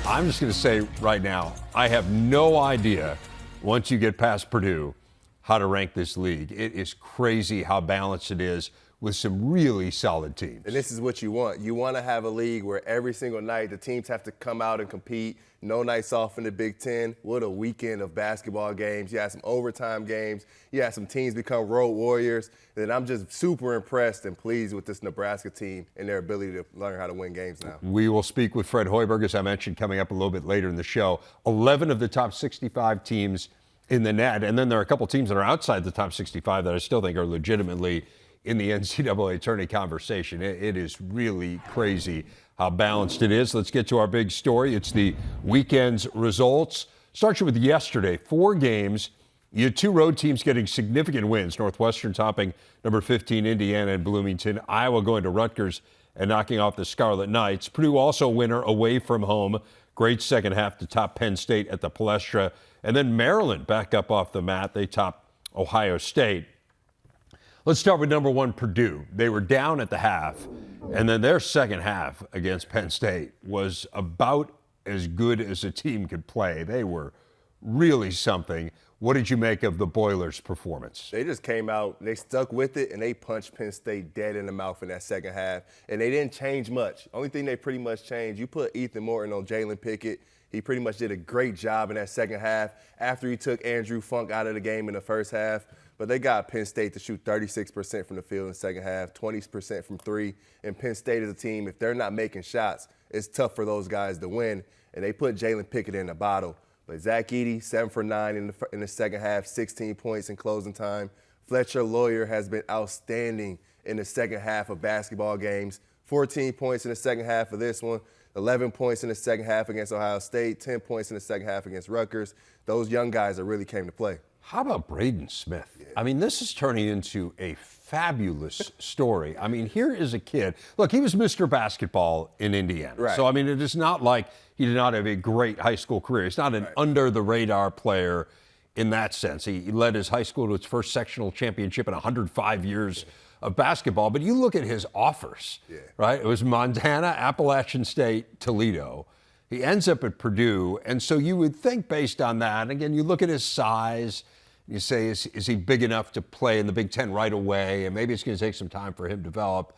I'm just going to say right now, I have no idea, once you get past Purdue, how to rank this league. It is crazy how balanced it is with some really solid teams. And this is what you want. You want to have a league where every single night the teams have to come out and compete. No nights off in the Big Ten. What a weekend of basketball games. You had some overtime games. You had some teams become road warriors. And I'm just super impressed and pleased with this Nebraska team and their ability to learn how to win games now. We will speak with Fred Hoiberg, as I mentioned, coming up a little bit later in the show. 11 of the top 65 teams in the net. And then there are a couple teams that are outside the top 65 that I still think are legitimately in the NCAA tourney conversation. It is really crazy how balanced it is. Let's get to our big story. It's the weekend's results. Starts with yesterday. 4 games. You had 2 road teams getting significant wins. Northwestern topping number 15 Indiana and Bloomington. Iowa going to Rutgers and knocking off the Scarlet Knights. Purdue also a winner away from home. Great second half to top Penn State at the Palestra. And then Maryland back up off the mat. They top Ohio State. Let's start with number 1, Purdue. They were down at the half, and then their second half against Penn State was about as good as a team could play. They were really something. What did you make of the Boilers' performance? They just came out, they stuck with it, and they punched Penn State dead in the mouth in that second half. And they didn't change much. Only thing they pretty much changed, you put Ethan Morton on Jalen Pickett. He pretty much did a great job in that second half after he took Andrew Funk out of the game in the first half. But they got Penn State to shoot 36% from the field in the second half, 20% from 3. And Penn State is a team, if they're not making shots, it's tough for those guys to win. And they put Jalen Pickett in the bottle. But Zach Edey, 7 for 9 in the second half, 16 points in closing time. Fletcher Lawyer has been outstanding in the second half of basketball games. 14 points in the second half of this one, 11 points in the second half against Ohio State, 10 points in the second half against Rutgers. Those young guys that really came to play. How about Braden Smith? Yeah. I mean, this is turning into a fabulous story. I mean, here is a kid. Look, he was Mr. Basketball in Indiana. Right. So, I mean, it is not like he did not have a great high school career. He's not an under-the-radar player in that sense. He led his high school to its first sectional championship in 105 years of basketball. But you look at his offers, right? It was Montana, Appalachian State, Toledo. He ends up at Purdue, and so you would think based on that, and again, you look at his size, you say, is he big enough to play in the Big Ten right away, and maybe it's going to take some time for him to develop.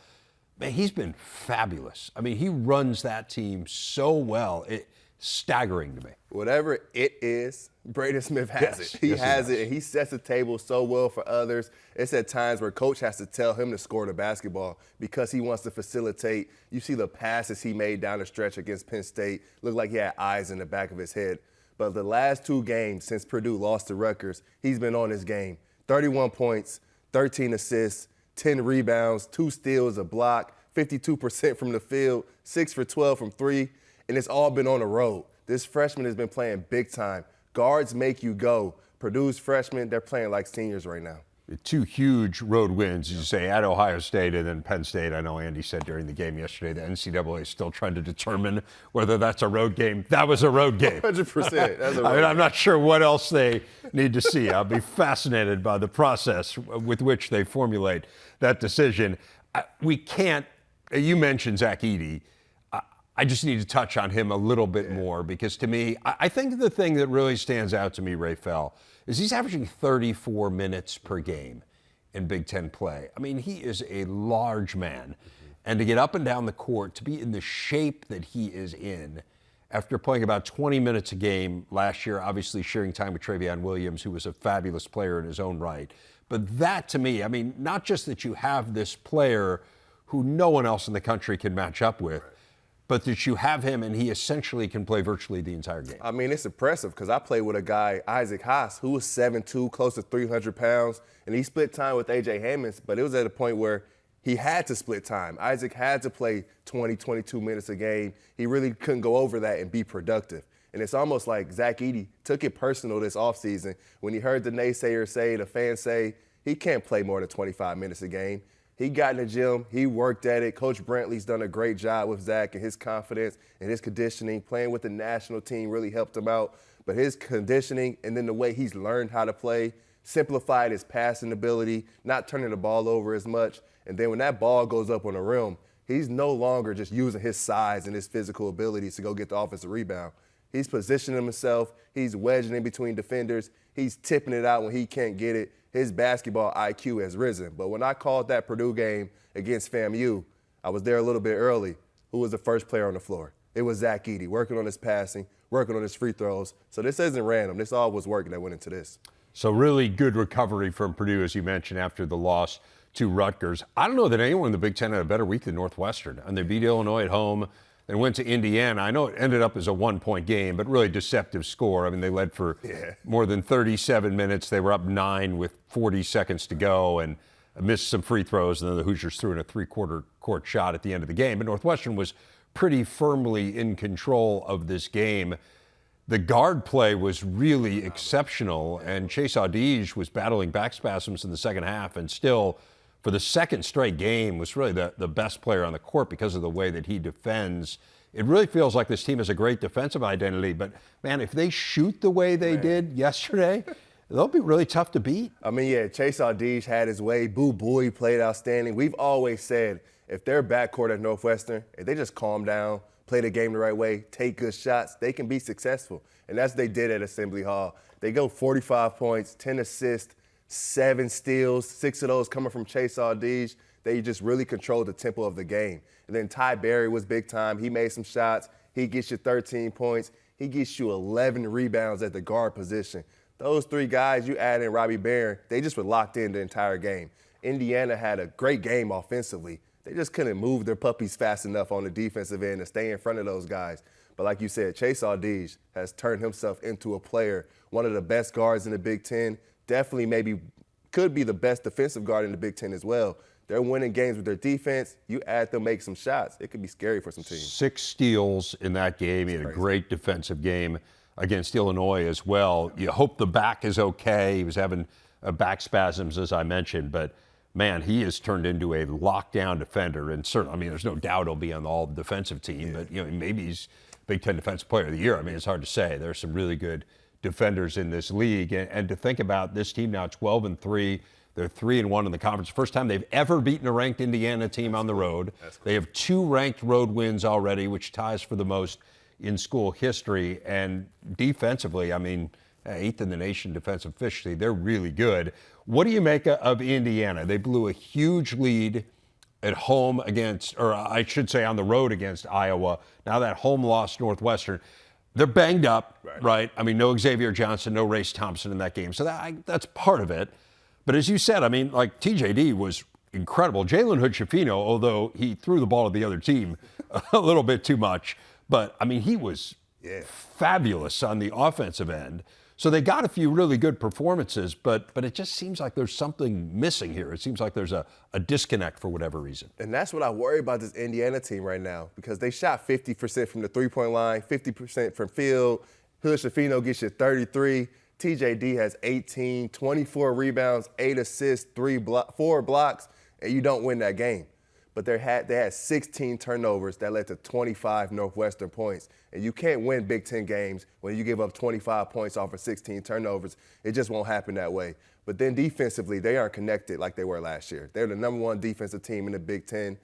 Man, he's been fabulous. I mean, he runs that team so well. It's staggering to me. Whatever it is, Braden Smith has it. He has it, and he sets the table so well for others. It's at times where coach has to tell him to score the basketball because he wants to facilitate. You see the passes he made down the stretch against Penn State. Looked like he had eyes in the back of his head. But the last 2 games since Purdue lost to Rutgers, he's been on his game. 31 points, 13 assists, 10 rebounds, 2 steals, a block, 52% from the field, 6 for 12 from 3, and it's all been on the road. This freshman has been playing big time. Guards make you go. Purdue's freshmen, they're playing like seniors right now. 2 huge road wins, as you say, at Ohio State and then Penn State. I know Andy said during the game yesterday the NCAA is still trying to determine whether that's a road game. That was a road game. 100%. That's a road I mean, game. I'm not sure what else they need to see. I'll be fascinated by the process with which they formulate that decision. We can't, you mentioned Zach Edey. I just need to touch on him a little bit more because to me, I think the thing that really stands out to me, Rafael, is he's averaging 34 minutes per game in Big Ten play. I mean, he is a large man. And to get up and down the court, to be in the shape that he is in, after playing about 20 minutes a game last year, obviously sharing time with Travion Williams, who was a fabulous player in his own right. But that, to me, I mean, not just that you have this player who no one else in the country can match up with, but that you have him and he essentially can play virtually the entire game. I mean, it's impressive because I played with a guy, Isaac Haas, who was 7'2", close to 300 pounds, and he split time with A.J. Hammonds, but it was at a point where he had to split time. Isaac had to play 20, 22 minutes a game. He really couldn't go over that and be productive. And it's almost like Zach Edey took it personal this offseason when he heard the naysayers say, the fans say, he can't play more than 25 minutes a game. He got in the gym. He worked at it. Coach Brantley's done a great job with Zach and his confidence and his conditioning. Playing with the national team really helped him out. But his conditioning and then the way he's learned how to play simplified his passing ability, not turning the ball over as much. And then when that ball goes up on the rim, He's no longer just using his size and his physical abilities to go get the offensive rebound. He's positioning himself. He's wedging in between defenders. He's tipping it out when he can't get it. His basketball IQ has risen. But when I called that Purdue game against FAMU, I was there a little bit early. Who was the first player on the floor? It was Zach Edey, working on his passing, working on his free throws. So this isn't random. This all was work that went into this. So really good recovery from Purdue, as you mentioned, after the loss to Rutgers. I don't know that anyone in the Big Ten had a better week than Northwestern. And they beat Illinois at home, then went to Indiana. I know it ended up as a one-point game, but really deceptive score. I mean, they led for more than 37 minutes. They were up 9 with 40 seconds to go and missed some free throws. And then the Hoosiers threw in a three-quarter court shot at the end of the game. But Northwestern was pretty firmly in control of this game. The guard play was really exceptional, and Chase Audige was battling back spasms in the second half and still, for the second straight game, was really the best player on the court because of the way that he defends. It really feels like this team has a great defensive identity, but, man, if they shoot the way they did yesterday, they'll be really tough to beat. I mean, yeah, Chase Audige had his way. Boo Buie played outstanding. We've always said if their backcourt at Northwestern, if they just calm down, play the game the right way, take good shots, they can be successful. And that's what they did at Assembly Hall. They go 45 points, 10 assists, 7 steals, 6 of those coming from Chase Audige. They just really controlled the tempo of the game. And then Ty Berry was big time. He made some shots. He gets you 13 points. He gets you 11 rebounds at the guard position. Those 3 guys, you add in Robbie Barron, they just were locked in the entire game. Indiana had a great game offensively. They just couldn't move their puppies fast enough on the defensive end and stay in front of those guys. But like you said, Chase Audige has turned himself into a player, one of the best guards in the Big Ten, definitely maybe could be the best defensive guard in the Big Ten as well. They're winning games with their defense. You add them make some shots, it could be scary for some teams. 6 steals in that game. He had a great defensive game against Illinois as well. You hope the back is okay. He was having back spasms, as I mentioned, but man, he has turned into a lockdown defender. And certainly, I mean, there's no doubt he'll be on the all-defensive team, but maybe he's Big Ten Defensive Player of the Year. I mean, it's hard to say. There's some really good defenders in this league. And to think about this team now, 12-3, they're 3-1 in the conference. First time they've ever beaten a ranked Indiana team on the road. They have 2 ranked road wins already, which ties for the most in school history. And defensively, I mean, 8th in the nation defensive efficiency. They're really good. What do you make of Indiana? They blew a huge lead at home against, or I should say on the road against Iowa. Now that home loss Northwestern. They're banged up, right? I mean, no Xavier Johnson, no Race Thompson in that game. So that's part of it. But as you said, I mean, like TJD was incredible. Jalen Hood-Schifino, although he threw the ball to the other team a little bit too much, but I mean, he was fabulous on the offensive end. So they got a few really good performances, but it just seems like there's something missing here. It seems like there's a disconnect for whatever reason. And that's what I worry about this Indiana team right now, because they shot 50% from the three-point line, 50% from field. Hood-Schifino gets you 33. TJD has 18, 24 rebounds, 8 assists, 4 blocks, and you don't win that game. But they had 16 turnovers that led to 25 Northwestern points. And you can't win Big Ten games when you give up 25 points off of 16 turnovers. It just won't happen that way. But then defensively, they aren't connected like they were last year. They're the #1 defensive team in the Big Ten.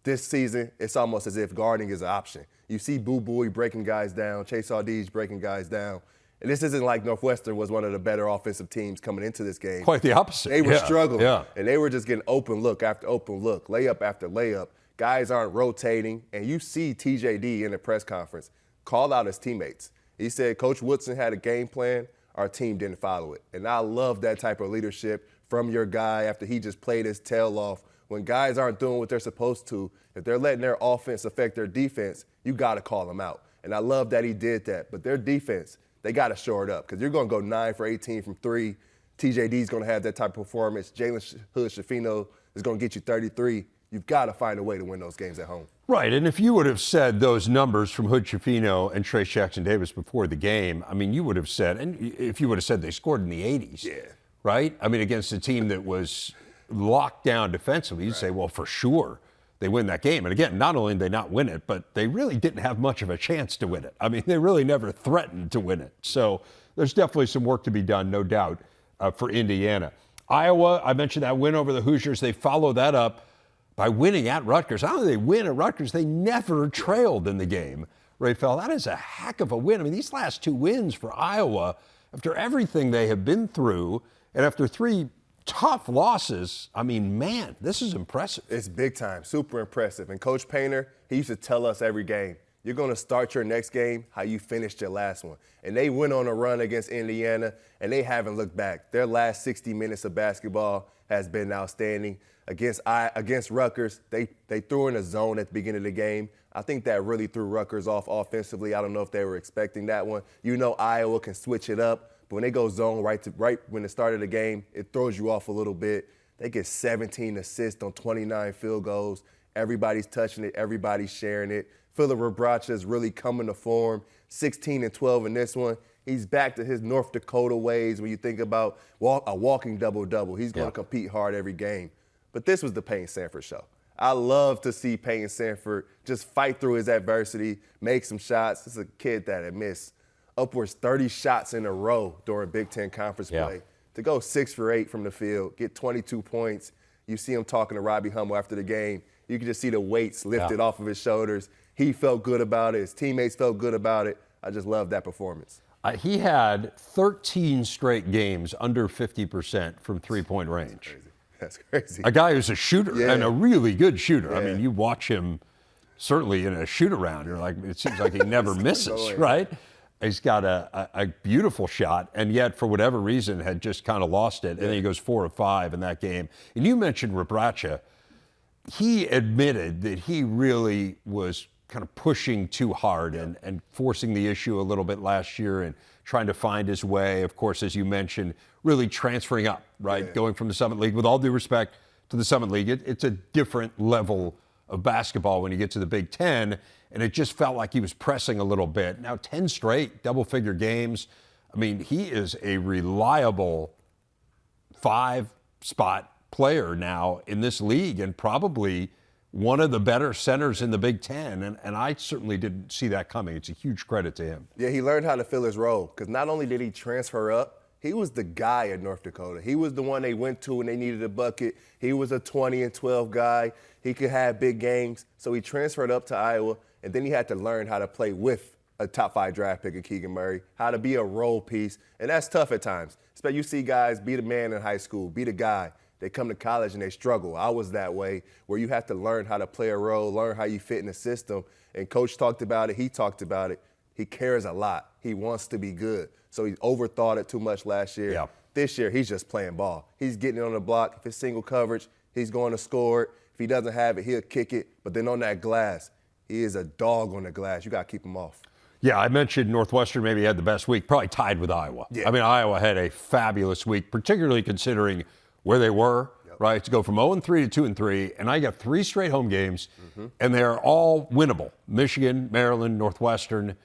This season, it's almost as if guarding is an option. You see Boo Buie breaking guys down, Chase Audige breaking guys down. And this isn't like Northwestern was one of the better offensive teams coming into this game. Quite the opposite. They were struggling, and they were just getting open look after open look, layup after layup. Guys aren't rotating, and you see TJD in the press conference call out his teammates. He said, Coach Woodson had a game plan, our team didn't follow it. And I love that type of leadership from your guy after he just played his tail off. When guys aren't doing what they're supposed to, if they're letting their offense affect their defense, you got to call them out. And I love that he did that. But their defense, they got to shore it up, because you're going to go 9 for 18 from 3. TJD's going to have that type of performance. Jalen Hood-Schifino is going to get you 33. You've got to find a way to win those games at home. Right, and if you would have said those numbers from Hood-Schifino and Trace Jackson-Davis before the game, I mean, you would have said, and if you would have said they scored in the 80s, right? I mean, against a team that was locked down defensively, you'd say, well, for sure they win that game. And again, not only did they not win it, but they really didn't have much of a chance to win it. I mean, they really never threatened to win it. So there's definitely some work to be done, no doubt, for Indiana. Iowa, I mentioned that win over the Hoosiers. They follow that up by winning at Rutgers. Not only did they win at Rutgers, they never trailed in the game. Rafael, that is a heck of a win. I mean, these last 2 wins for Iowa, after everything they have been through, and after 3 tough losses, I mean, man, this is impressive. It's big time, super impressive. And Coach Painter, he used to tell us every game, you're going to start your next game how you finished your last one. And they went on a run against Indiana, and they haven't looked back. Their last 60 minutes of basketball has been outstanding. Against Rutgers, they threw in a zone at the beginning of the game. I think that really threw Rutgers off offensively. I don't know if they were expecting that one. You know Iowa can switch it up, but when they go zone right when it started the game, it throws you off a little bit. They get 17 assists on 29 field goals. Everybody's touching it. Everybody's sharing it. Philip Rebraca is really coming to form. 16 and 12 in this one. He's back to his North Dakota ways when you think about a walking double-double. He's going to compete hard every game. But this was the Payton Sandfort show. I love to see Payton Sandfort just fight through his adversity, make some shots. This is a kid that had missed upwards 30 shots in a row during Big Ten conference play. To go 6 for 8 from the field, get 22 points. You see him talking to Robbie Hummel after the game. You can just see the weights lifted off of his shoulders. He felt good about it. His teammates felt good about it. I just love that performance. He had 13 straight games under 50% from three-point range. That's crazy. A guy who's a shooter and a really good shooter. I mean, you watch him certainly in a shoot-around. You're like, it seems like he never misses, right? He's got a beautiful shot, and yet for whatever reason had just kind of lost it. And then he goes 4 of 5 in that game. And you mentioned Rebraca. He admitted that he really was kind of pushing too hard and forcing the issue a little bit last year and trying to find his way. Of course, as you mentioned, really transferring up, right? Going from the Summit League. With all due respect to the Summit League, it's a different level of basketball when you get to the Big Ten, and it just felt like he was pressing a little bit. Now 10 straight double-figure games. I mean, he is a reliable 5-spot player now in this league and probably one of the better centers in the Big Ten, and I certainly didn't see that coming. It's a huge credit to him. Yeah, he learned how to fill his role because not only did he transfer up, he was the guy at North Dakota. He was the one they went to when they needed a bucket. He was a 20 and 12 guy. He could have big games. So he transferred up to Iowa, and then he had to learn how to play with a top 5 draft pick of Keegan Murray, how to be a role piece, and that's tough at times. Especially you see guys be the man in high school, be the guy. They come to college and they struggle. I was that way, where you have to learn how to play a role, learn how you fit in the system. And Coach talked about it. He talked about it. He cares a lot. He wants to be good. So he overthought it too much last year. Yeah. This year, he's just playing ball. He's getting it on the block. If it's single coverage, he's going to score it. If he doesn't have it, he'll kick it. But then on that glass, he is a dog on the glass. You got to keep him off. Yeah, I mentioned Northwestern maybe had the best week, probably tied with Iowa. Yeah. I mean, Iowa had a fabulous week, particularly considering where they were, right? To go from 0-3 to 2-3, and I got 3 straight home games, and they're all winnable. Michigan, Maryland, Northwestern.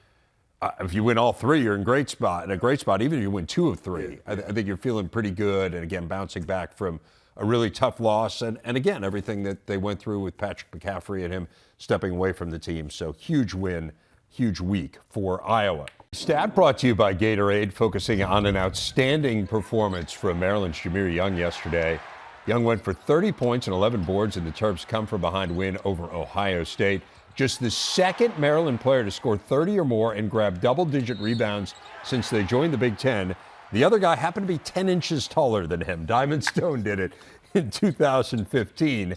If you win all 3, you're in a great spot. Even if you win 2 of 3, I think you're feeling pretty good. And again, bouncing back from a really tough loss, and again, everything that they went through with Patrick McCaffrey and him stepping away from the team. So huge win, huge week for Iowa. Stat brought to you by Gatorade, focusing on an outstanding performance from Maryland's Jameer Young yesterday. Young went for 30 points and 11 boards in the Terps' come-from-behind win over Ohio State. Just the second Maryland player to score 30 or more and grab double-digit rebounds since they joined the Big Ten. The other guy happened to be 10 inches taller than him. Diamond Stone did it in 2015.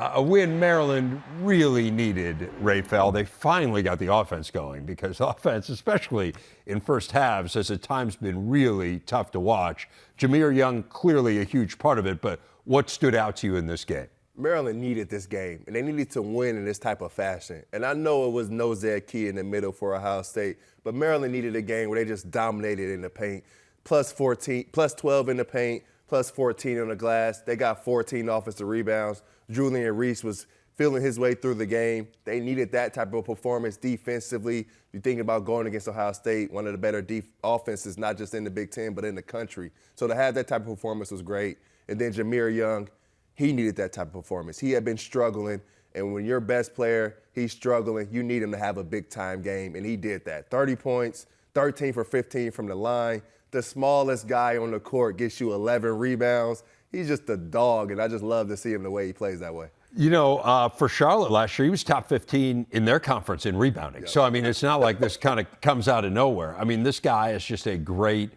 A win Maryland really needed, Rafael. They finally got the offense going because offense, especially in first halves, has at times been really tough to watch. Jameer Young, clearly a huge part of it, but what stood out to you in this game? Maryland needed this game, and they needed to win in this type of fashion. And I know it was no Zed Key in the middle for Ohio State, but Maryland needed a game where they just dominated in the paint. Plus 12 in the paint, plus 14 on the glass. They got 14 offensive rebounds. Julian Reese was feeling his way through the game. They needed that type of performance defensively. You're thinking about going against Ohio State, one of the better offenses, not just in the Big Ten, but in the country. So to have that type of performance was great. And then Jameer Young, he needed that type of performance. He had been struggling, and when your best player, he's struggling, you need him to have a big-time game, and he did that. 30 points, 13 for 15 from the line. The smallest guy on the court gets you 11 rebounds. He's just a dog, and I just love to see him the way he plays that way. For Charlotte last year, he was top 15 in their conference in rebounding. So, I mean, it's not like this kind of comes out of nowhere. I mean, this guy is just a great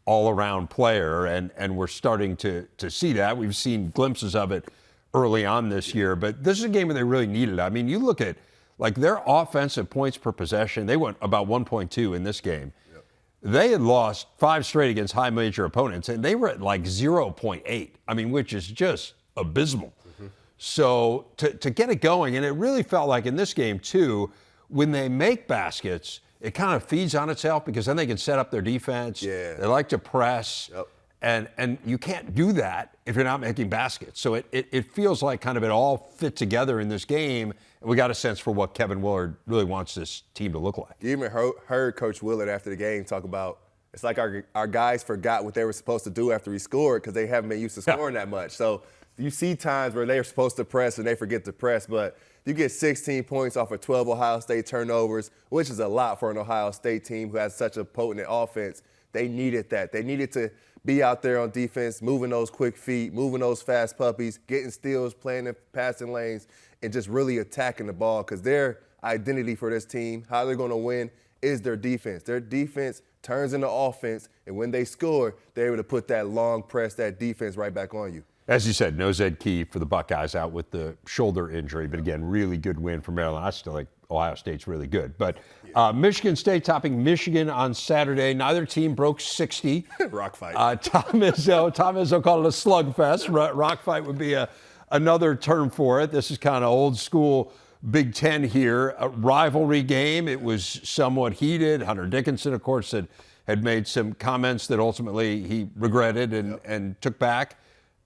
all-around player, and we're starting to see that. We've seen glimpses of it early on this year, but this is a game where they really needed it. I mean, you look at, like, their offensive points per possession, they went about 1.2 in this game. They had lost 5 straight against high major opponents, and they were at like 0.8, I mean, which is just abysmal. So to get it going, and it really felt like in this game too, when they make baskets, it kind of feeds on itself because then they can set up their defense. Yeah. They like to press. Yep. And you can't do that if you're not making baskets. So it feels like kind of it all fit together in this game. And we got a sense for what Kevin Willard really wants this team to look like. You even heard Coach Willard after the game talk about it's like our guys forgot what they were supposed to do after he scored because they haven't been used to scoring that much. So you see times where they're supposed to press and they forget to press, but you get 16 points off of 12 Ohio State turnovers, which is a lot for an Ohio State team who has such a potent offense. They needed that. They needed to be out there on defense, moving those quick feet, moving those fast puppies, getting steals, playing in passing lanes, and just really attacking the ball because their identity for this team, how they're going to win, is their defense. Their defense turns into offense, and when they score, they're able to put that long press, that defense right back on you. As you said, no Zed Key for the Buckeyes out with the shoulder injury. But again, really good win for Maryland. I still think Ohio State's really good. But Michigan State topping Michigan on Saturday. Neither team broke 60. Rock fight. Tom Izzo called it a slugfest. Rock fight would be another term for it. This is kind of old school Big Ten here. A rivalry game. It was somewhat heated. Hunter Dickinson, of course, had made some comments that ultimately he regretted and took back.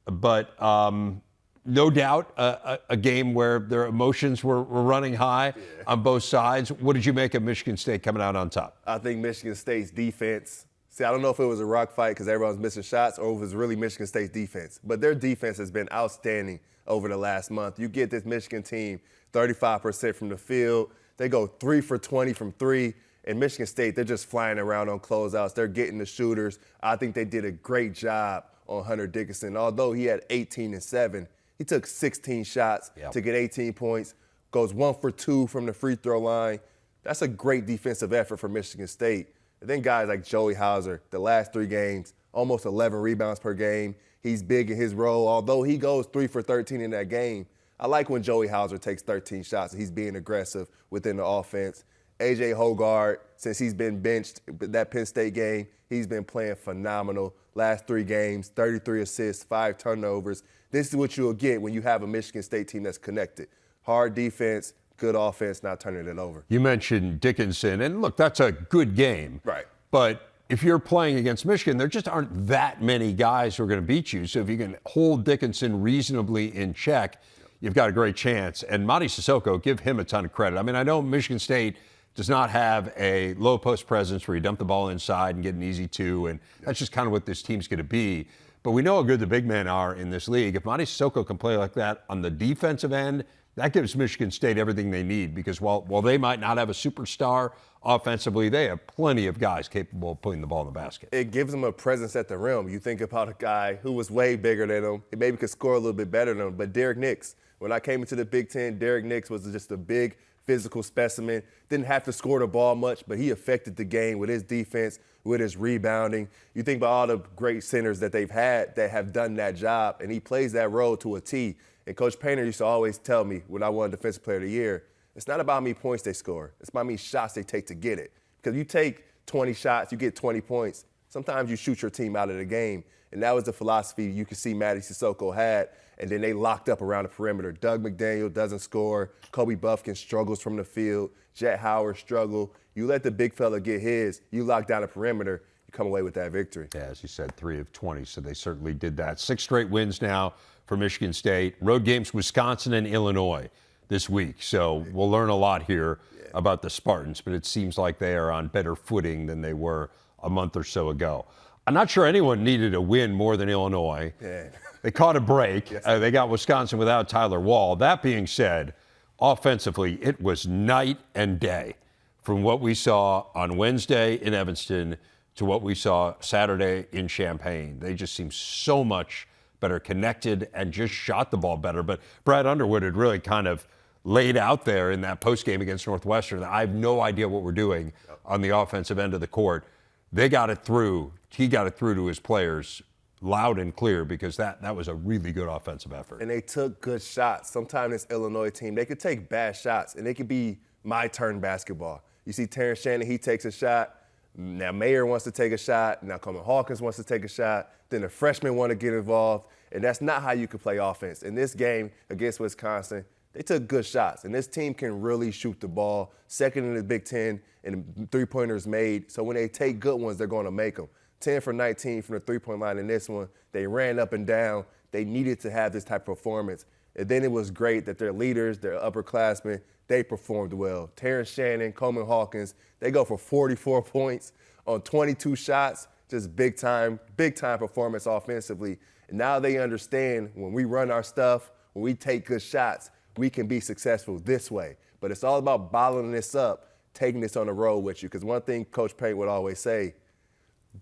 But no doubt a game where their emotions were running high on both sides. What did you make of Michigan State coming out on top? I think Michigan State's defense, I don't know if it was a rock fight because everyone's missing shots or if it was really Michigan State's defense. But their defense has been outstanding over the last month. You get this Michigan team 35% from the field. They go 3 for 20 from 3. And Michigan State, they're just flying around on closeouts. They're getting the shooters. I think they did a great job on Hunter Dickinson. Although he had 18 and 7, he took 16 shots to get 18 points, goes 1 for 2 from the free throw line. That's a great defensive effort for Michigan State. And then guys like Joey Hauser, the last 3 games, almost 11 rebounds per game. He's big in his role. Although he goes 3 for 13 in that game, I like when Joey Hauser takes 13 shots and he's being aggressive within the offense. A.J. Hoiberg, since he's been benched that Penn State game, he's been playing phenomenal. Last 3 games, 33 assists, 5 turnovers. This is what you'll get when you have a Michigan State team that's connected. Hard defense, good offense, not turning it over. You mentioned Dickinson, and look, that's a good game. Right. But if you're playing against Michigan, there just aren't that many guys who are going to beat you. So if you can hold Dickinson reasonably in check, you've got a great chance. And Mady Sissoko, give him a ton of credit. I mean, I know Michigan State does not have a low post presence where you dump the ball inside and get an easy 2, and that's just kind of what this team's going to be. But we know how good the big men are in this league. If Mady Sissoko can play like that on the defensive end, that gives Michigan State everything they need because while they might not have a superstar offensively, they have plenty of guys capable of putting the ball in the basket. It gives them a presence at the rim. You think about a guy who was way bigger than him. He maybe could score a little bit better than him, but Derek Nix, when I came into the Big Ten, Derek Nix was just a big physical specimen. Didn't have to score the ball much, but he affected the game with his defense, with his rebounding. You think about all the great centers that they've had that have done that job, and he plays that role to a T. And Coach Painter used to always tell me when I won Defensive Player of the Year, it's not about how many points they score. It's about how many shots they take to get it. Because you take 20 shots, you get 20 points. Sometimes you shoot your team out of the game. And that was the philosophy you could see Mady Sissoko had. And then they locked up around the perimeter. Doug McDaniel doesn't score. Kobe Buffkin struggles from the field. Jet Howard struggle. You let the big fella get his. You lock down the perimeter. You come away with that victory. Yeah, as you said, 3 of 20, so they certainly did that. 6 straight wins now for Michigan State. Road games, Wisconsin and Illinois this week. So we'll learn a lot here about the Spartans, but it seems like they are on better footing than they were a month or so ago. I'm not sure anyone needed a win more than Illinois. Yeah. They caught a break. Yes. They got Wisconsin without Tyler Wall. That being said, offensively, it was night and day from what we saw on Wednesday in Evanston to what we saw Saturday in Champaign. They just seem so much better connected, and just shot the ball better. But Brad Underwood had really kind of laid out there in that postgame against Northwestern that I have no idea what we're doing on the offensive end of the court. They got it through. He got it through to his players loud and clear because that was a really good offensive effort. And they took good shots. Sometimes this Illinois team, they could take bad shots, and they could be my turn basketball. You see Terrence Shannon, he takes a shot. Now Mayer wants to take a shot. Now Coleman Hawkins wants to take a shot. Then the freshmen want to get involved. And that's not how you can play offense. In this game against Wisconsin, they took good shots. And this team can really shoot the ball. Second in the Big Ten in three-pointers made. So when they take good ones, they're going to make them. 10 for 19 from the three-point line in this one. They ran up and down. They needed to have this type of performance. And then it was great that their leaders, their upperclassmen, they performed well. Terrence Shannon, Coleman Hawkins, they go for 44 points on 22 shots. Just big-time performance offensively. And now they understand when we run our stuff, when we take good shots, we can be successful this way. But it's all about bottling this up, taking this on the road with you. Because one thing Coach Payne would always say,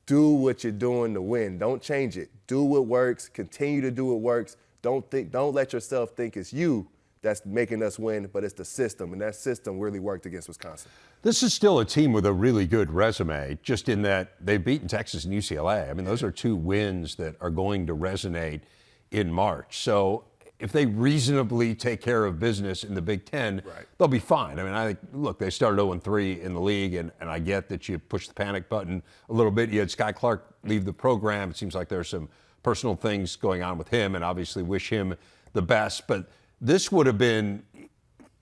do what you're doing to win. Don't change it. Do what works. Continue to do what works. Don't let yourself think it's you that's making us win, but it's the system. And that system really worked against Wisconsin. This is still a team with a really good resume, just in that they've beaten Texas and UCLA. I mean, those are two wins that are going to resonate in March. So if they reasonably take care of business in the Big Ten, they'll be fine. I mean, look, they started 0-3 in the league, and I get that you push the panic button a little bit. You had Sky Clark leave the program. It seems like there's some personal things going on with him, and obviously wish him the best. But this would have been,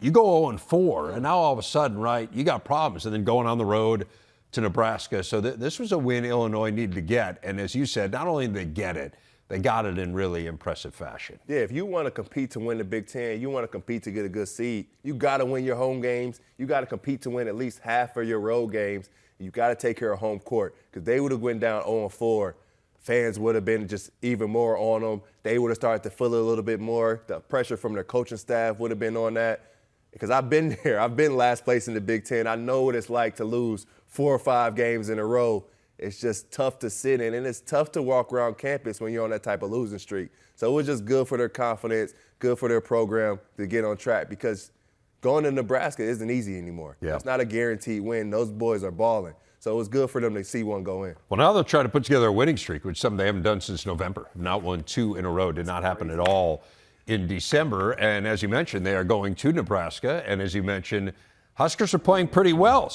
you go 0-4, and now all of a sudden, right, you got problems, and then going on the road to Nebraska. So this was a win Illinois needed to get. And as you said, not only did they get it, they got it in really impressive fashion. Yeah, if you want to compete to win the Big Ten, you want to compete to get a good seed, you got to win your home games. You got to compete to win at least half of your road games. You got to take care of home court because they would have went down 0-4. Fans would have been just even more on them. They would have started to feel it a little bit more. The pressure from their coaching staff would have been on that. Because I've been there. I've been last place in the Big Ten. I know what it's like to lose 4 or 5 games in a row. It's just tough to sit in, and it's tough to walk around campus when you're on that type of losing streak. So it was just good for their confidence, good for their program to get on track because going to Nebraska isn't easy anymore. Yeah. It's not a guaranteed win. Those boys are balling. So it was good for them to see one go in. Well, now they'll try to put together a winning streak, which is something they haven't done since November. Not won 2 in a row. Did not happen at all in December. And as you mentioned, they are going to Nebraska. And as you mentioned, Huskers are playing pretty well.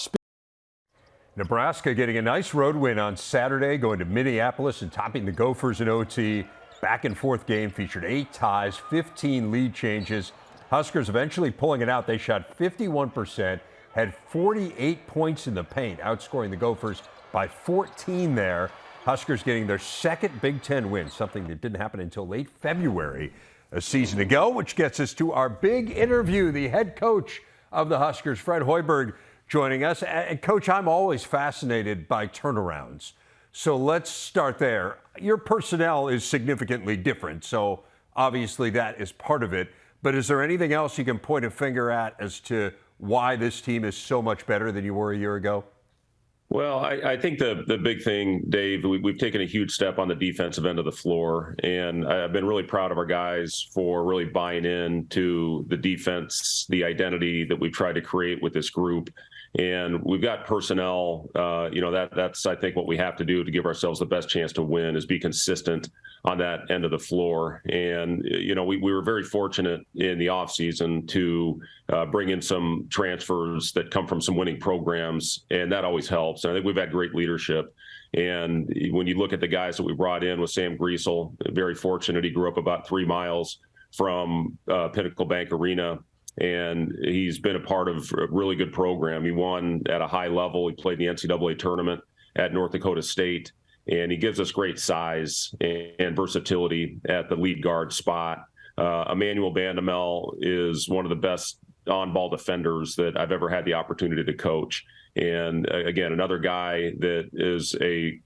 Nebraska getting a nice road win on Saturday, going to Minneapolis and topping the Gophers in OT. Back and forth game featured 8 ties, 15 lead changes. Huskers eventually pulling it out. They shot 51%, had 48 points in the paint, outscoring the Gophers by 14 there. Huskers getting their second Big Ten win, something that didn't happen until late February a season ago, which gets us to our big interview. The head coach of the Huskers, Fred Hoiberg, joining us. And Coach, I'm always fascinated by turnarounds. So let's start there. Your personnel is significantly different, so obviously that is part of it. But is there anything else you can point a finger at as to why this team is so much better than you were a year ago? Well, I think the big thing, Dave, we've taken a huge step on the defensive end of the floor, and I've been really proud of our guys for really buying in to the defense, the identity that we've tried to create with this group. And we've got personnel, that's, I think, what we have to do to give ourselves the best chance to win is be consistent on that end of the floor. And, we were very fortunate in the offseason to bring in some transfers that come from some winning programs, and that always helps. And I think we've had great leadership. And when you look at the guys that we brought in with Sam Griesel, very fortunate. He grew up about 3 miles from Pinnacle Bank Arena. And he's been a part of a really good program. He won at a high level. He played in the NCAA tournament at North Dakota State. And he gives us great size and versatility at the lead guard spot. Emmanuel Bandamel is one of the best on-ball defenders that I've ever had the opportunity to coach. And again, another guy that is a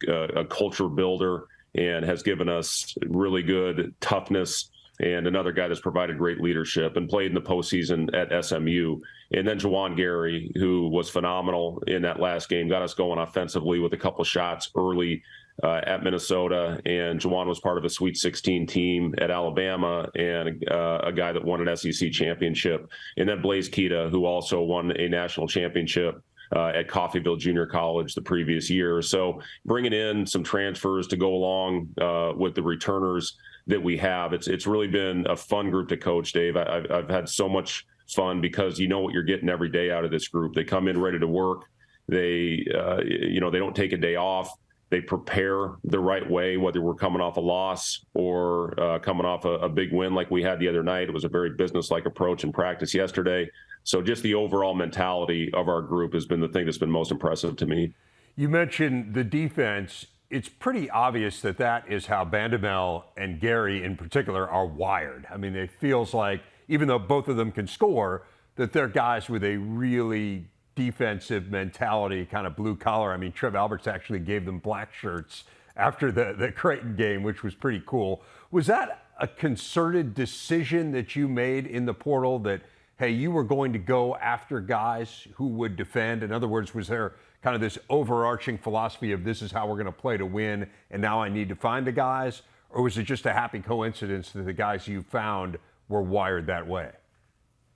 culture builder and has given us really good toughness, and another guy that's provided great leadership and played in the postseason at SMU. And then Juwan Gary, who was phenomenal in that last game, got us going offensively with a couple of shots early at Minnesota, and Juwan was part of a Sweet 16 team at Alabama, and a guy that won an SEC championship. And then Blaze Keita, who also won a national championship at Coffeyville Junior College the previous year. So bringing in some transfers to go along with the returners that we have, it's really been a fun group to coach, Dave. I've had so much fun because you know what you're getting every day out of this group. They come in ready to work. They they don't take a day off. They prepare the right way, whether we're coming off a loss or coming off a big win like we had the other night. It was a very business-like approach in practice yesterday. So just the overall mentality of our group has been the thing that's been most impressive to me. You mentioned the defense. It's pretty obvious that that is how Bandamel and Gary in particular are wired. I mean, it feels like, even though both of them can score, that they're guys with a really defensive mentality, kind of blue collar. I mean, Trev Alberts actually gave them black shirts after the Creighton game, which was pretty cool. Was that a concerted decision that you made in the portal that, hey, you were going to go after guys who would defend? In other words, was there kind of this overarching philosophy of this is how we're going to play to win, and now I need to find the guys? Or was it just a happy coincidence that the guys you found were wired that way?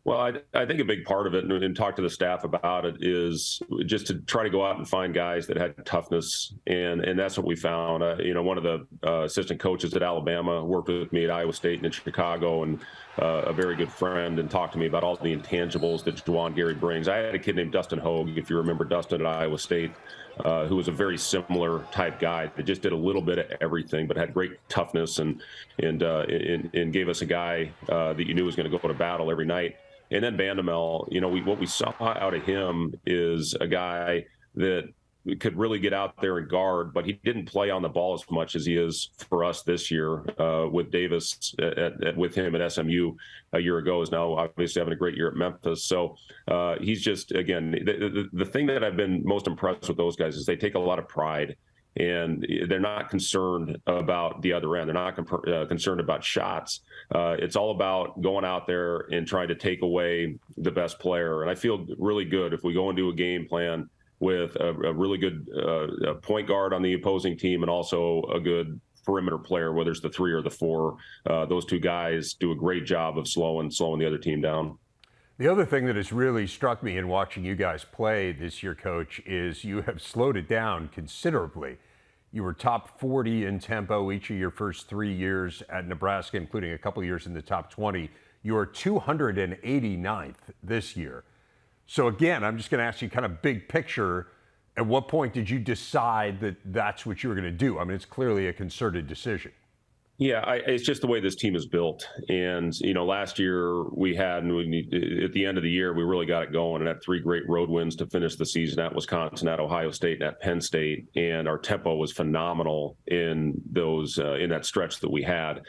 Well, I think a big part of it, and talk to the staff about it, is just to try to go out and find guys that had toughness, and that's what we found. One of the assistant coaches at Alabama worked with me at Iowa State and in Chicago, and a very good friend, and talked to me about all the intangibles that Juwan Gary brings. I had a kid named Dustin Hogue, if you remember Dustin at Iowa State, who was a very similar type guy that just did a little bit of everything, but had great toughness and gave us a guy that you knew was going to go to battle every night. And then Bandamel, what we saw out of him is a guy that could really get out there and guard, but he didn't play on the ball as much as he is for us this year. With Davis with him at SMU a year ago, is now obviously having a great year at Memphis. So he's just, again, the thing that I've been most impressed with those guys is they take a lot of pride. And they're not concerned about the other end. They're not concerned about shots. It's all about going out there and trying to take away the best player. And I feel really good if we go into a game plan with a really good point guard on the opposing team and also a good perimeter player, whether it's the 3 or the 4. Those two guys do a great job of slowing the other team down. The other thing that has really struck me in watching you guys play this year, Coach, is you have slowed it down considerably. You were top 40 in tempo each of your first 3 years at Nebraska, including a couple years in the top 20. You are 289th this year. So again, I'm just going to ask you kind of big picture. At what point did you decide that that's what you were going to do? I mean, it's clearly a concerted decision. Yeah, it's just the way this team is built. And, last year we had, at the end of the year, we really got it going and had 3 great road wins to finish the season at Wisconsin, at Ohio State, and at Penn State. And our tempo was phenomenal in those in that stretch that we had.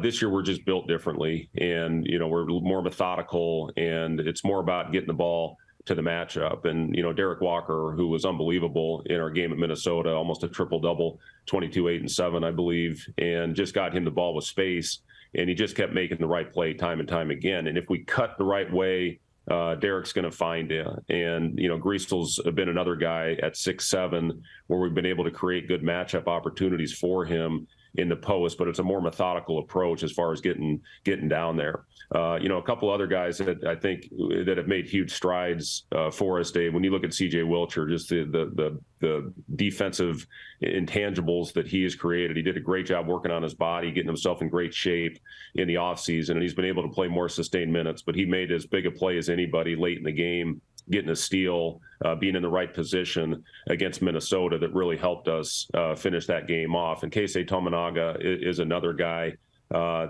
This year we're just built differently, and, we're more methodical, and it's more about getting the ball to the matchup. And, Derek Walker, who was unbelievable in our game at Minnesota, almost a triple-double, 22, 8, and 7, I believe, and just got him the ball with space. And he just kept making the right play time and time again. And if we cut the right way, Derek's going to find it. And, Griesel's been another guy at 6'7", where we've been able to create good matchup opportunities for him in the post, but it's a more methodical approach as far as getting down there. A couple other guys that I think that have made huge strides for us, Dave. When you look at C.J. Wilcher, just the defensive intangibles that he has created, he did a great job working on his body, getting himself in great shape in the offseason, and he's been able to play more sustained minutes. But he made as big a play as anybody late in the game, getting a steal, being in the right position against Minnesota that really helped us finish that game off. And Keisei Tominaga is another guy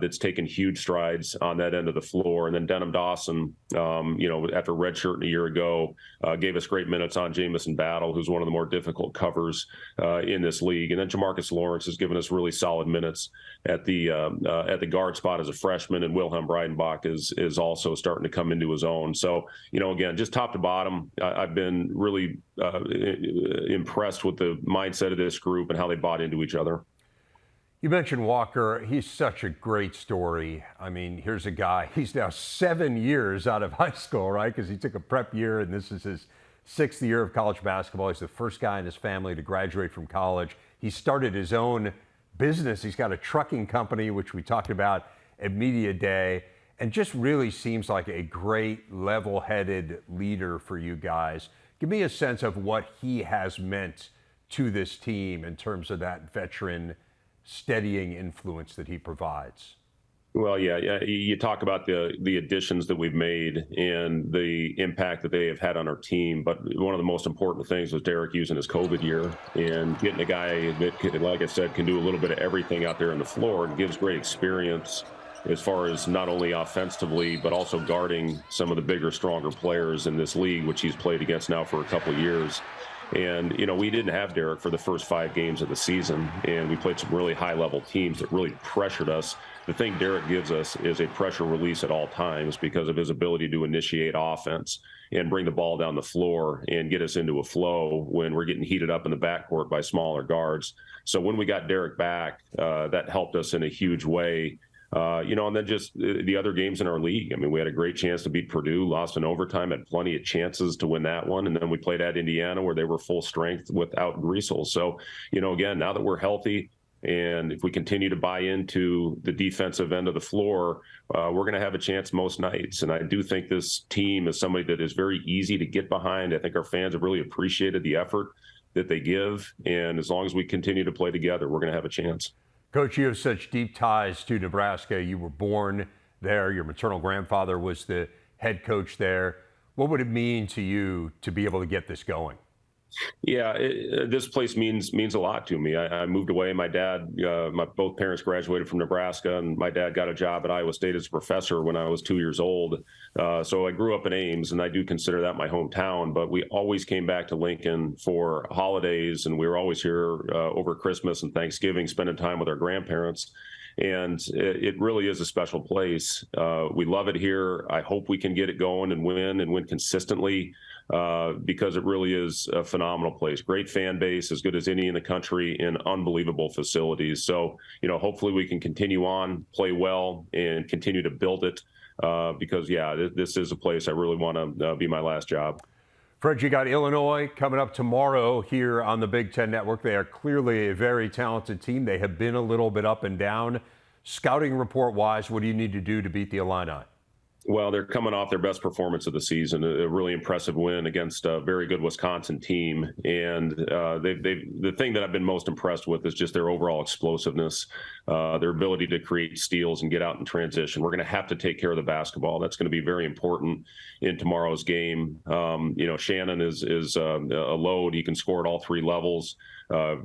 that's taken huge strides on that end of the floor. And then Denham Dawson, after redshirting a year ago, gave us great minutes on Jamison Battle, who's one of the more difficult covers in this league. And then Jamarcus Lawrence has given us really solid minutes at the guard spot as a freshman, and Wilhelm Breidenbach is also starting to come into his own. So, again, just top to bottom, I've been really impressed with the mindset of this group and how they bought into each other. You mentioned Walker. He's such a great story. I mean, here's a guy, he's now 7 years out of high school, right? Because he took a prep year and this is his sixth year of college basketball. He's the first guy in his family to graduate from college. He started his own business. He's got a trucking company, which we talked about at Media Day, and just really seems like a great level-headed leader for you guys. Give me a sense of what he has meant to this team in terms of that veteran steadying influence that he provides. Well, yeah. You talk about the additions that we've made and the impact that they have had on our team. But one of the most important things was Derek using his COVID year and getting a guy that, like I said, can do a little bit of everything out there on the floor and gives great experience as far as not only offensively, but also guarding some of the bigger, stronger players in this league, which he's played against now for a couple of years. And, we didn't have Derek for the first 5 games of the season, and we played some really high-level teams that really pressured us. The thing Derek gives us is a pressure release at all times because of his ability to initiate offense and bring the ball down the floor and get us into a flow when we're getting heated up in the backcourt by smaller guards. So when we got Derek back, that helped us in a huge way. And then just the other games in our league. I mean, we had a great chance to beat Purdue, lost in overtime, had plenty of chances to win that one. And then we played at Indiana where they were full strength without Greasel. So, again, now that we're healthy and if we continue to buy into the defensive end of the floor, we're going to have a chance most nights. And I do think this team is somebody that is very easy to get behind. I think our fans have really appreciated the effort that they give. And as long as we continue to play together, we're going to have a chance. Coach, you have such deep ties to Nebraska. You were born there. Your maternal grandfather was the head coach there. What would it mean to you to be able to get this going? Yeah, this place means a lot to me. I moved away. My dad, both parents graduated from Nebraska, and my dad got a job at Iowa State as a professor when I was 2 years old. So I grew up in Ames, and I do consider that my hometown. But we always came back to Lincoln for holidays, and we were always here over Christmas and Thanksgiving, spending time with our grandparents. And it really is a special place. We love it here. I hope we can get it going and win consistently because it really is a phenomenal place. Great fan base, as good as any in the country, and unbelievable facilities. So, hopefully we can continue on, play well, and continue to build it because, this is a place I really want to be my last job. Fred, you got Illinois coming up tomorrow here on the Big Ten Network. They are clearly a very talented team. They have been a little bit up and down. Scouting report-wise, what do you need to do to beat the Illini? Well, they're coming off their best performance of the season, a really impressive win against a very good Wisconsin team. And the thing that I've been most impressed with is just their overall explosiveness, their ability to create steals and get out in transition. We're going to have to take care of the basketball. That's going to be very important in tomorrow's game. Shannon is a load. He can score at all 3 levels.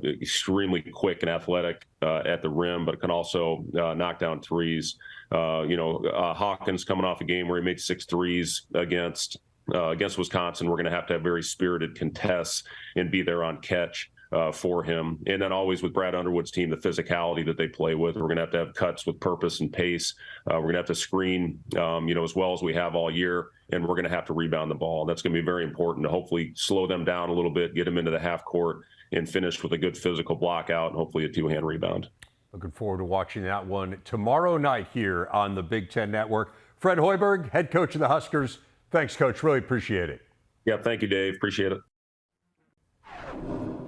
Extremely quick and athletic at the rim, but can also knock down threes. Hawkins coming off a game where he made 6 threes against Wisconsin. We're going to have very spirited contests and be there on catch for him. And then always with Brad Underwood's team, the physicality that they play with, we're going to have cuts with purpose and pace. We're going to have to screen, as well as we have all year. And we're going to have to rebound the ball. That's going to be very important to hopefully slow them down a little bit, get them into the half court, and finish with a good physical block out and hopefully a 2-hand rebound. Looking forward to watching that one tomorrow night here on the Big Ten Network. Fred Hoiberg, head coach of the Huskers. Thanks, Coach. Really appreciate it. Yeah, thank you, Dave. Appreciate it.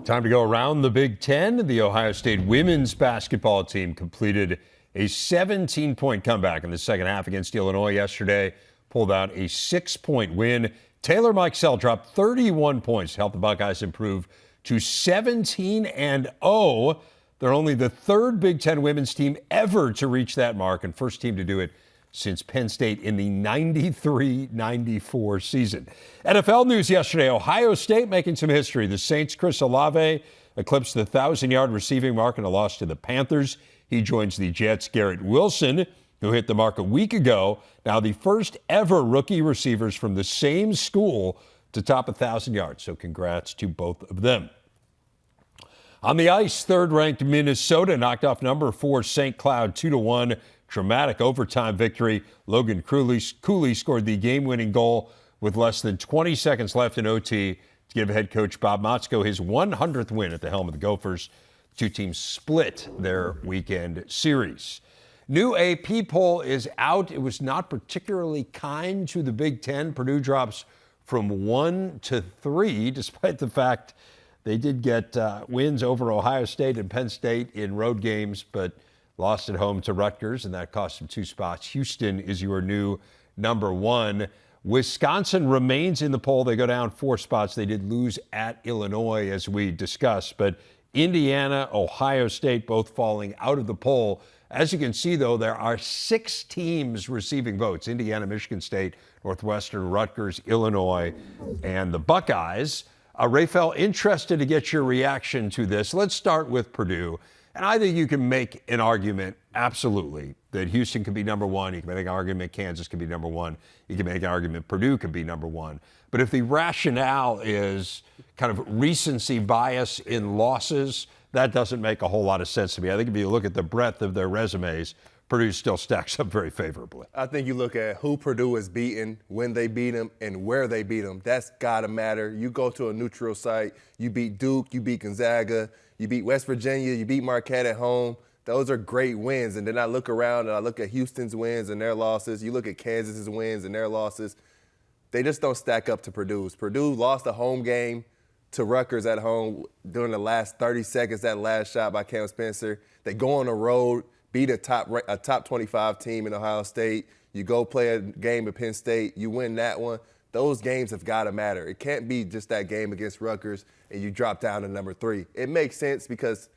Time to go around the Big Ten. The Ohio State women's basketball team completed a 17-point comeback in the second half against Illinois yesterday. Pulled out a 6-point win. Taylor Mikesell dropped 31 points to help the Buckeyes improve to 17-0. They're only the 3rd Big Ten women's team ever to reach that mark and first team to do it since Penn State in the 93-94 season. NFL news yesterday, Ohio State making some history. The Saints' Chris Olave eclipsed the 1,000-yard receiving mark in a loss to the Panthers. He joins the Jets' Garrett Wilson, who hit the mark a week ago. Now the first ever rookie receivers from the same school to top 1,000 yards. So congrats to both of them. On the ice, 3rd-ranked Minnesota knocked off number 4 St. Cloud 2-1. Dramatic overtime victory. Logan Cooley scored the game-winning goal with less than 20 seconds left in OT to give head coach Bob Motzko his 100th win at the helm of the Gophers. The two teams split their weekend series. New AP poll is out. It was not particularly kind to the Big Ten. Purdue drops from 1 to 3, despite the fact they did get wins over Ohio State and Penn State in road games, but lost at home to Rutgers, and that cost them 2 spots. Houston is your new number 1. Wisconsin remains in the poll. They go down 4 spots. They did lose at Illinois, as we discussed, but Indiana, Ohio State, both falling out of the poll. As you can see, though, there are 6 teams receiving votes: Indiana, Michigan State, Northwestern, Rutgers, Illinois, and the Buckeyes. Rafael, interested to get your reaction to this. Let's start with Purdue. And I think you can make an argument, absolutely, that Houston could be number 1. You can make an argument Kansas could be number 1. You can make an argument Purdue could be number 1. But if the rationale is kind of recency bias in losses, that doesn't make a whole lot of sense to me. I think if you look at the breadth of their resumes, Purdue still stacks up very favorably. I think you look at who Purdue is beating, when they beat them, and where they beat them. That's got to matter. You go to a neutral site, you beat Duke, you beat Gonzaga, you beat West Virginia, you beat Marquette at home. Those are great wins. And then I look around and I look at Houston's wins and their losses. You look at Kansas's wins and their losses. They just don't stack up to Purdue's. Purdue lost a home game to Rutgers at home during the last 30 seconds, that last shot by Cam Spencer. They go on the road, beat a top 25 team in Ohio State. You go play a game at Penn State, you win that one. Those games have got to matter. It can't be just that game against Rutgers and you drop down to number 3. It makes sense because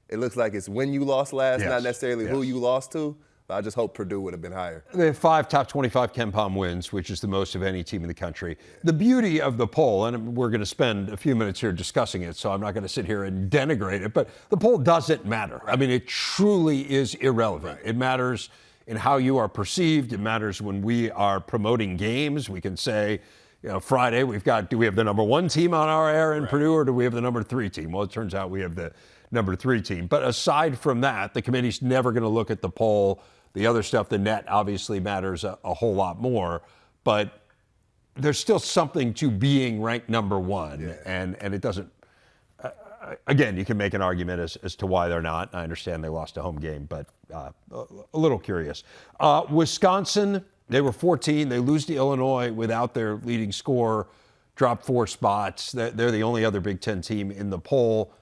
it looks like it's when you lost last, not necessarily who you lost to. I just hope Purdue would have been higher. They have 5 top 25 KenPom wins, which is the most of any team in the country. The beauty of the poll, and we're going to spend a few minutes here discussing it, so I'm not going to sit here and denigrate it, but the poll doesn't matter. I mean, it truly is irrelevant. It matters in how you are perceived. It matters when we are promoting games. We can say, you know, Friday do we have the number 1 team on our air in Purdue, or do we have the number 3 team? Well, it turns out we have the number 3 team. But aside from that, the committee's never going to look at the poll. The other stuff, the net, obviously matters a whole lot more, but there's still something to being ranked number 1, and it doesn't. Again, you can make an argument as to why they're not. I understand they lost a home game, but a little curious. Wisconsin, they were 14. They lose to Illinois without their leading scorer, drop 4 spots. They're the only other Big Ten team in the poll.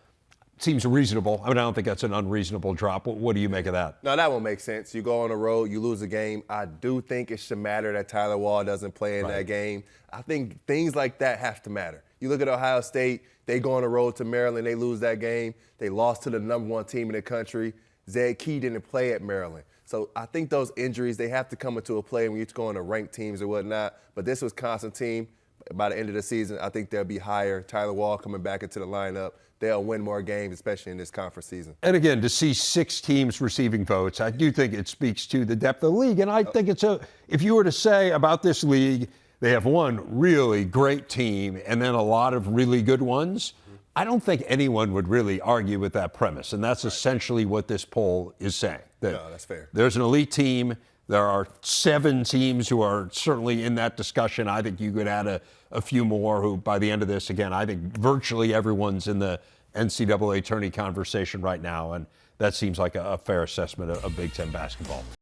Seems reasonable. I mean, I don't think that's an unreasonable drop. What do you make of that? No, that won't make sense. You go on the road, you lose a game. I do think it should matter that Tyler Wall doesn't play in that game. I think things like that have to matter. You look at Ohio State, they go on the road to Maryland, they lose that game. They lost to the number 1 team in the country. Zed Key didn't play at Maryland. So I think those injuries, they have to come into a play when you're going to ranked teams or whatnot. But this Wisconsin team, by the end of the season, I think they'll be higher. Tyler Wall coming back into the lineup. They'll win more games, especially in this conference season. And again, to see 6 teams receiving votes, I do think it speaks to the depth of the league. And I think if you were to say about this league, they have one really great team and then a lot of really good ones, I don't think anyone would really argue with that premise. And that's essentially what this poll is saying. No, that's fair. There's an elite team. There are 7 teams who are certainly in that discussion. I think you could add a few more who, by the end of this, again, I think virtually everyone's in the NCAA tourney conversation right now, and that seems like a fair assessment of Big Ten basketball.